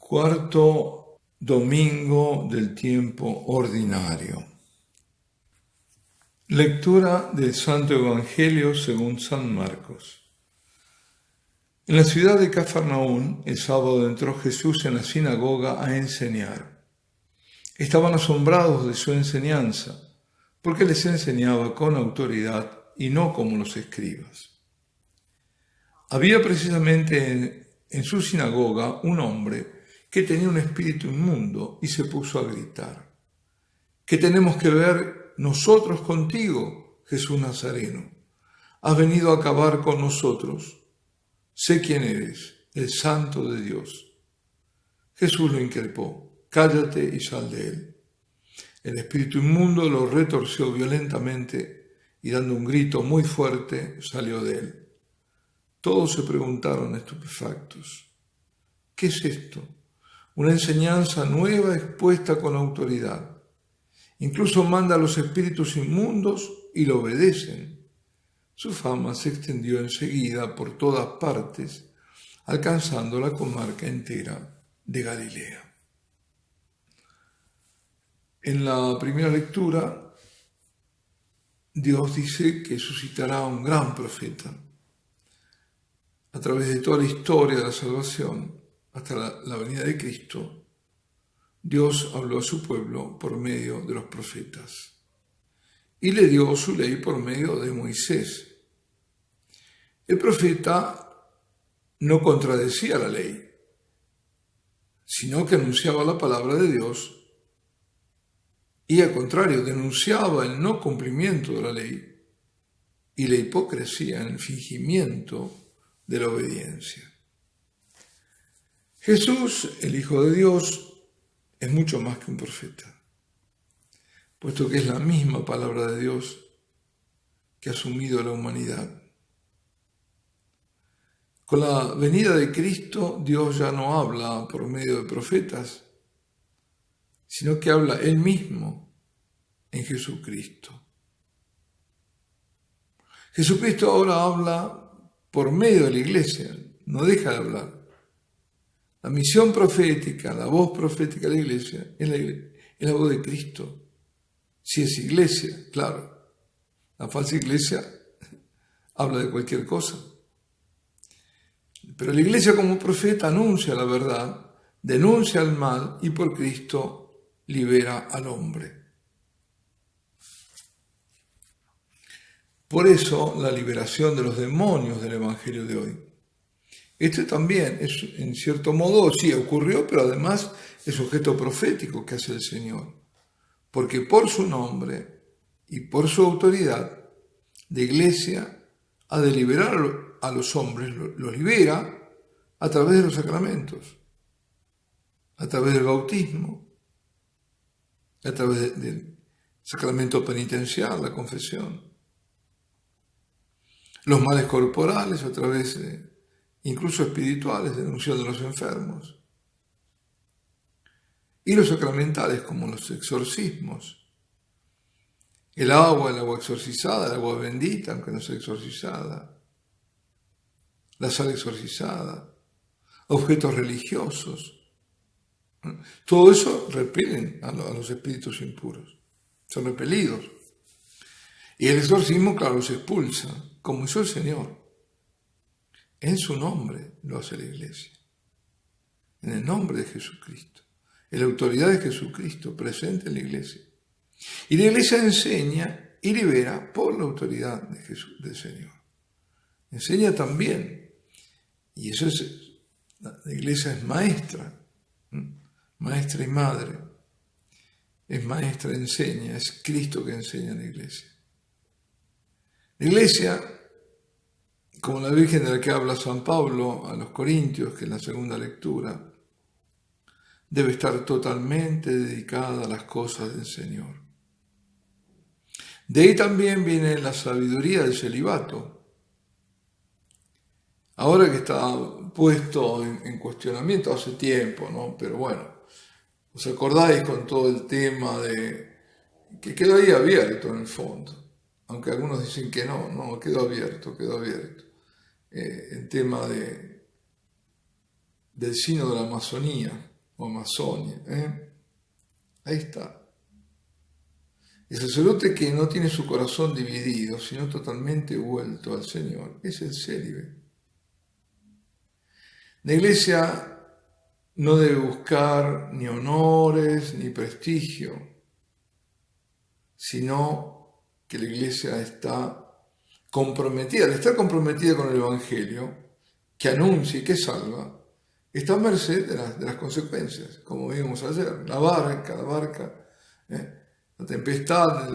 Cuarto domingo del tiempo ordinario. Lectura del Santo Evangelio según San Marcos. En la ciudad de Cafarnaún, el sábado entró Jesús en la sinagoga a enseñar. Estaban asombrados de su enseñanza, porque les enseñaba con autoridad y no como los escribas. Había precisamente en su sinagoga un hombre que tenía un espíritu inmundo y se puso a gritar: ¿Qué tenemos que ver nosotros contigo, Jesús Nazareno? ¿Has venido a acabar con nosotros? Sé quién eres, el Santo de Dios. Jesús lo increpó: cállate y sal de él. El espíritu inmundo lo retorció violentamente y dando un grito muy fuerte salió de él. Todos se preguntaron estupefactos: ¿qué es esto? Una enseñanza nueva expuesta con autoridad. Incluso manda a los espíritus inmundos y lo obedecen. Su fama se extendió enseguida por todas partes, alcanzando la comarca entera de Galilea. En la primera lectura, Dios dice que suscitará un gran profeta. A través de toda la historia de la salvación, hasta la venida de Cristo, Dios habló a su pueblo por medio de los profetas y le dio su ley por medio de Moisés. El profeta no contradecía la ley, sino que anunciaba la palabra de Dios y, al contrario, denunciaba el no cumplimiento de la ley y la hipocresía en el fingimiento de la obediencia. Jesús, el Hijo de Dios, es mucho más que un profeta, puesto que es la misma palabra de Dios que ha asumido la humanidad. Con la venida de Cristo, Dios ya no habla por medio de profetas, sino que habla Él mismo en Jesucristo. Jesucristo ahora habla por medio de la Iglesia, no deja de hablar. La misión profética, la voz profética de la Iglesia es la voz de Cristo. Si es Iglesia, claro. La falsa Iglesia habla de cualquier cosa. Pero la Iglesia como profeta anuncia la verdad, denuncia el mal y por Cristo libera al hombre. Por eso la liberación de los demonios del Evangelio de hoy. Esto también es, en cierto modo, sí ocurrió, pero además es objeto profético que hace el Señor. Porque por su nombre y por su autoridad, la Iglesia ha de liberar a los hombres, los libera a través de los sacramentos, a través del bautismo, a través del sacramento penitencial, la confesión. Los males corporales a través de incluso espirituales, denunciando a los enfermos. Y los sacramentales, como los exorcismos. El agua exorcizada, el agua bendita, aunque no sea exorcizada. La sal exorcizada. Objetos religiosos. Todo eso repelen a los espíritus impuros. Son repelidos. Y el exorcismo, claro, los expulsa, como hizo el Señor. En su nombre lo hace la Iglesia, en el nombre de Jesucristo, en la autoridad de Jesucristo presente en la Iglesia. Y la Iglesia enseña y libera por la autoridad de Jesús, del Señor. Enseña también, y eso es, la Iglesia es maestra, maestra y madre, es maestra, enseña, es Cristo que enseña en la Iglesia. La Iglesia, como la Virgen de la que habla San Pablo a los Corintios, que es la segunda lectura, debe estar totalmente dedicada a las cosas del Señor. De ahí también viene la sabiduría del celibato. Ahora que está puesto en cuestionamiento hace tiempo, ¿no? Pero bueno, ¿os acordáis con todo el tema de que quedó ahí abierto en el fondo? Aunque algunos dicen que no, quedó abierto. El tema del sínodo de la Amazonía, o Amazonia. Ahí está. El sacerdote que no tiene su corazón dividido, sino totalmente vuelto al Señor, es el célibe. La Iglesia no debe buscar ni honores ni prestigio, sino que la Iglesia está comprometida, al estar comprometida con el Evangelio, que anuncia y que salva, está a merced de las consecuencias, como vimos ayer, la barca, la tempestad,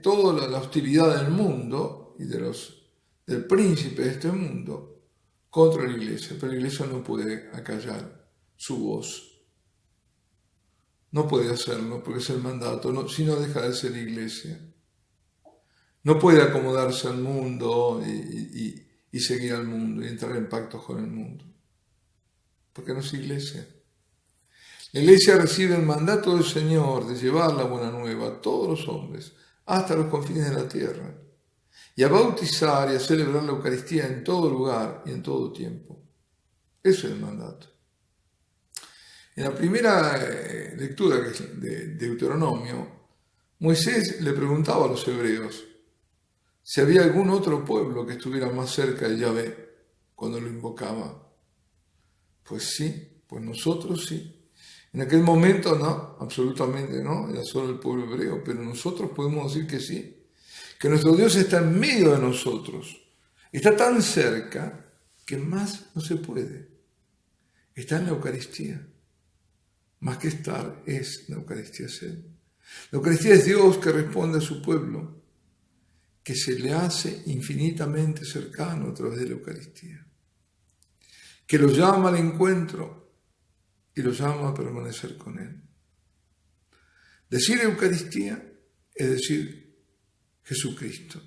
toda la hostilidad del mundo y del príncipe de este mundo contra la Iglesia, pero la Iglesia no puede acallar su voz. No puede hacerlo porque es el mandato, si no deja de ser Iglesia. No puede acomodarse al mundo y seguir al mundo y entrar en pactos con el mundo, porque no es Iglesia. La Iglesia recibe el mandato del Señor de llevar la buena nueva a todos los hombres, hasta los confines de la tierra, y a bautizar y a celebrar la Eucaristía en todo lugar y en todo tiempo. Eso es el mandato. En la primera lectura de Deuteronomio, Moisés le preguntaba a los hebreos si había algún otro pueblo que estuviera más cerca de Yahvé cuando lo invocaba. Pues sí, pues nosotros sí. En aquel momento no, absolutamente no, era solo el pueblo hebreo, pero nosotros podemos decir que sí, que nuestro Dios está en medio de nosotros, está tan cerca que más no se puede. Está en la Eucaristía. Más que estar es la Eucaristía es Él. La Eucaristía es Dios que responde a su pueblo, que se le hace infinitamente cercano a través de la Eucaristía, que lo llama al encuentro y lo llama a permanecer con Él. Decir Eucaristía es decir Jesucristo,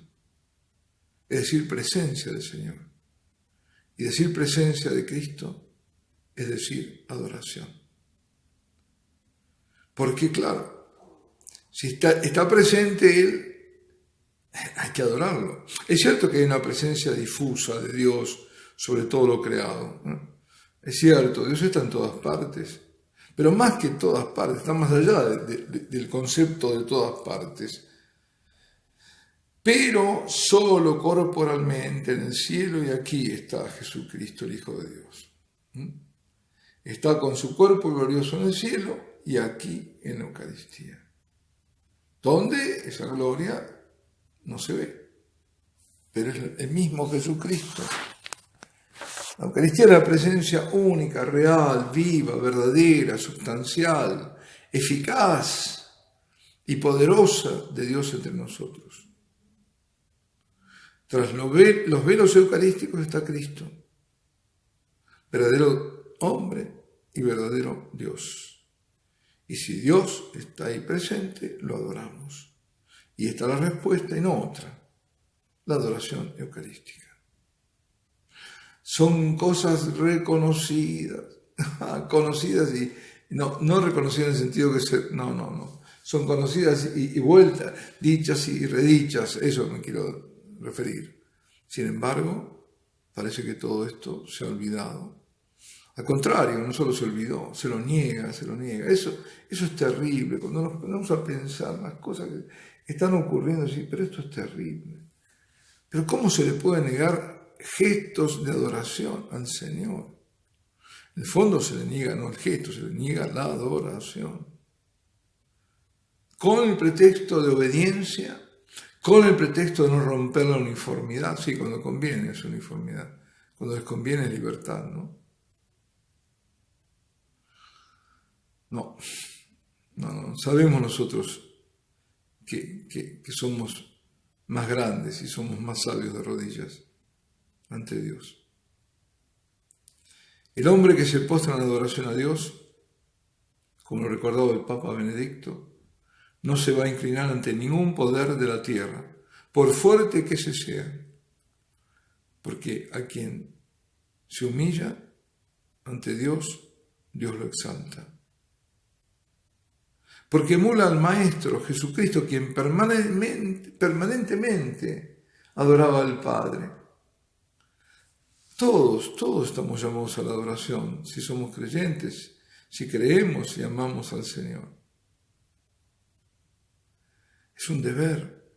es decir presencia del Señor. Y decir presencia de Cristo es decir adoración. Porque claro, si está presente Él, hay que adorarlo. Es cierto que hay una presencia difusa de Dios sobre todo lo creado, ¿no? Es cierto, Dios está en todas partes, pero más que todas partes, está más allá del concepto de todas partes. Pero solo corporalmente en el cielo y aquí está Jesucristo, el Hijo de Dios. Está con su cuerpo glorioso en el cielo y aquí en la Eucaristía, donde esa gloria no se ve, pero es el mismo Jesucristo. La Eucaristía es la presencia única, real, viva, verdadera, sustancial, eficaz y poderosa de Dios entre nosotros. Tras los velos eucarísticos está Cristo, verdadero hombre y verdadero Dios. Y si Dios está ahí presente, lo adoramos. Y esta es la respuesta y no otra, la adoración eucarística. Son cosas reconocidas, conocidas y no reconocidas en el sentido que no. Son conocidas y vueltas, dichas y redichas, eso me quiero referir. Sin embargo, parece que todo esto se ha olvidado. Al contrario, no solo se olvidó, se lo niega. Eso es terrible. Cuando nos ponemos a pensar las cosas que están ocurriendo, sí, pero esto es terrible. Pero ¿cómo se le puede negar gestos de adoración al Señor? En el fondo se le niega no el gesto, se le niega la adoración. Con el pretexto de obediencia, con el pretexto de no romper la uniformidad, sí, cuando conviene es uniformidad, cuando les conviene es libertad, ¿no? No, sabemos nosotros que somos más grandes y somos más sabios de rodillas ante Dios. El hombre que se postra en adoración a Dios, como lo recordaba el Papa Benedicto, no se va a inclinar ante ningún poder de la tierra, por fuerte que ese sea, porque a quien se humilla ante Dios, Dios lo exalta. Porque emula al Maestro Jesucristo, quien permanentemente adoraba al Padre. Todos estamos llamados a la adoración, si somos creyentes, si creemos y amamos al Señor. Es un deber,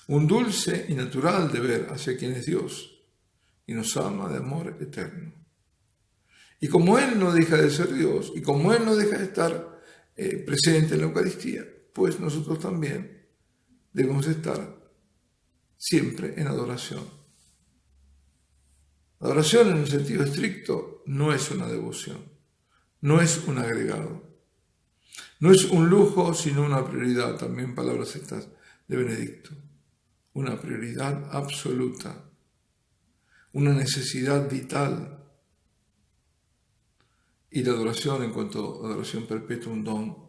un dulce y natural deber hacia quien es Dios y nos ama de amor eterno. Y como Él no deja de ser Dios y como Él no deja de estar presente en la Eucaristía, pues nosotros también debemos estar siempre en adoración. La adoración en el sentido estricto no es una devoción, no es un agregado, no es un lujo, sino una prioridad, también palabras estas de Benedicto, una prioridad absoluta, una necesidad vital. Y la adoración, en cuanto a adoración perpetua, un don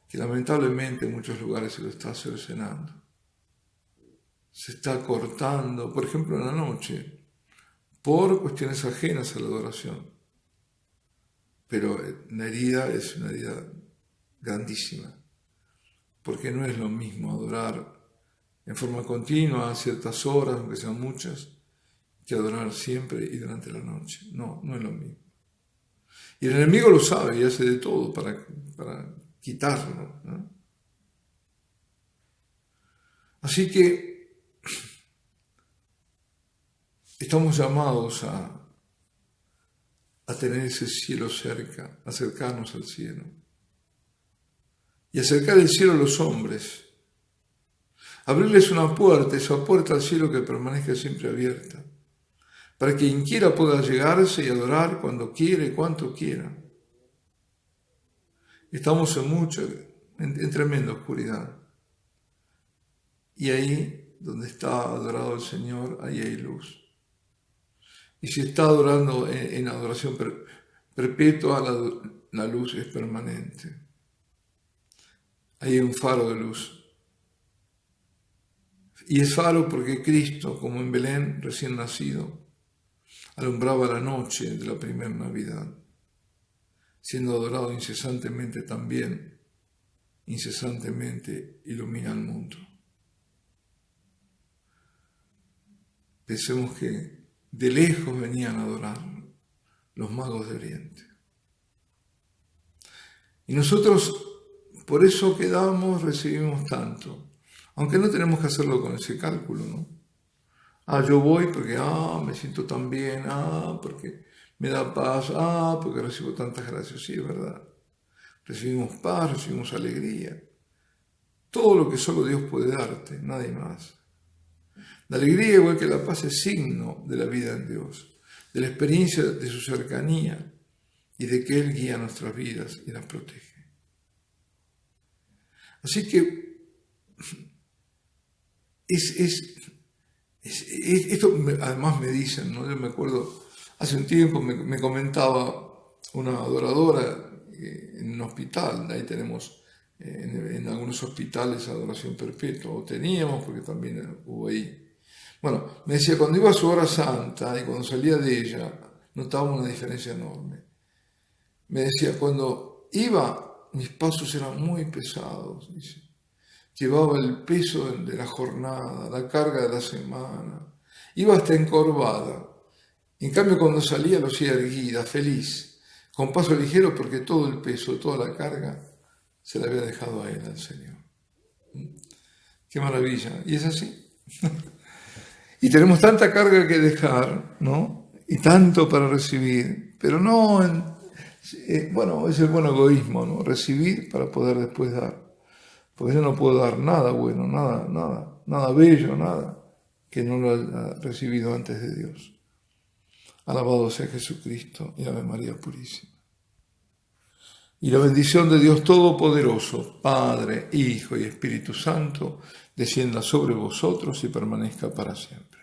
que lamentablemente en muchos lugares se lo está cercenando. Se está cortando, por ejemplo en la noche, por cuestiones ajenas a la adoración. Pero la herida es una herida grandísima, porque no es lo mismo adorar en forma continua a ciertas horas, aunque sean muchas, que adorar siempre y durante la noche. No es lo mismo. Y el enemigo lo sabe y hace de todo para quitarlo, ¿no? Así que estamos llamados a tener ese cielo cerca, acercarnos al cielo. Y acercar el cielo a los hombres. Abrirles una puerta, esa puerta al cielo que permanezca siempre abierta, para que quien quiera pueda llegarse y adorar cuando quiera y cuanto quiera. Estamos en tremenda oscuridad. Y ahí, donde está adorado el Señor, ahí hay luz. Y si está adorando en adoración perpetua, la luz es permanente. Ahí hay un faro de luz. Y es faro porque Cristo, como en Belén, recién nacido, alumbraba la noche de la primera Navidad, siendo adorado incesantemente también, incesantemente ilumina el mundo. Pensemos que de lejos venían a adorarlo los magos de Oriente. Y nosotros por eso recibimos tanto, aunque no tenemos que hacerlo con ese cálculo, ¿no? Yo voy porque, me siento tan bien, porque me da paz, porque recibo tantas gracias. Sí, es verdad. Recibimos paz, recibimos alegría. Todo lo que solo Dios puede darte, nadie más. La alegría, igual que la paz, es signo de la vida en Dios, de la experiencia de su cercanía y de que Él guía nuestras vidas y las protege. Así que esto además me dicen, ¿no? Yo me acuerdo, hace un tiempo me comentaba una adoradora en un hospital, ahí tenemos en algunos hospitales adoración perpetua, o teníamos porque también hubo ahí. Bueno, me decía, cuando iba a su hora santa y cuando salía de ella, notábamos una diferencia enorme. Me decía, cuando iba, mis pasos eran muy pesados, dice. Llevaba el peso de la jornada, la carga de la semana. Iba hasta encorvada. En cambio, cuando salía lo hacía erguida, feliz, con paso ligero porque todo el peso, toda la carga se la había dejado a Él, al Señor. ¡Qué maravilla! Y es así. Y tenemos tanta carga que dejar, ¿no? Y tanto para recibir, pero no, es el buen egoísmo, ¿no? Recibir para poder después dar. Porque yo no puedo dar nada bueno, nada bello, nada que no lo haya recibido antes de Dios. Alabado sea Jesucristo y Ave María Purísima. Y la bendición de Dios Todopoderoso, Padre, Hijo y Espíritu Santo, descienda sobre vosotros y permanezca para siempre.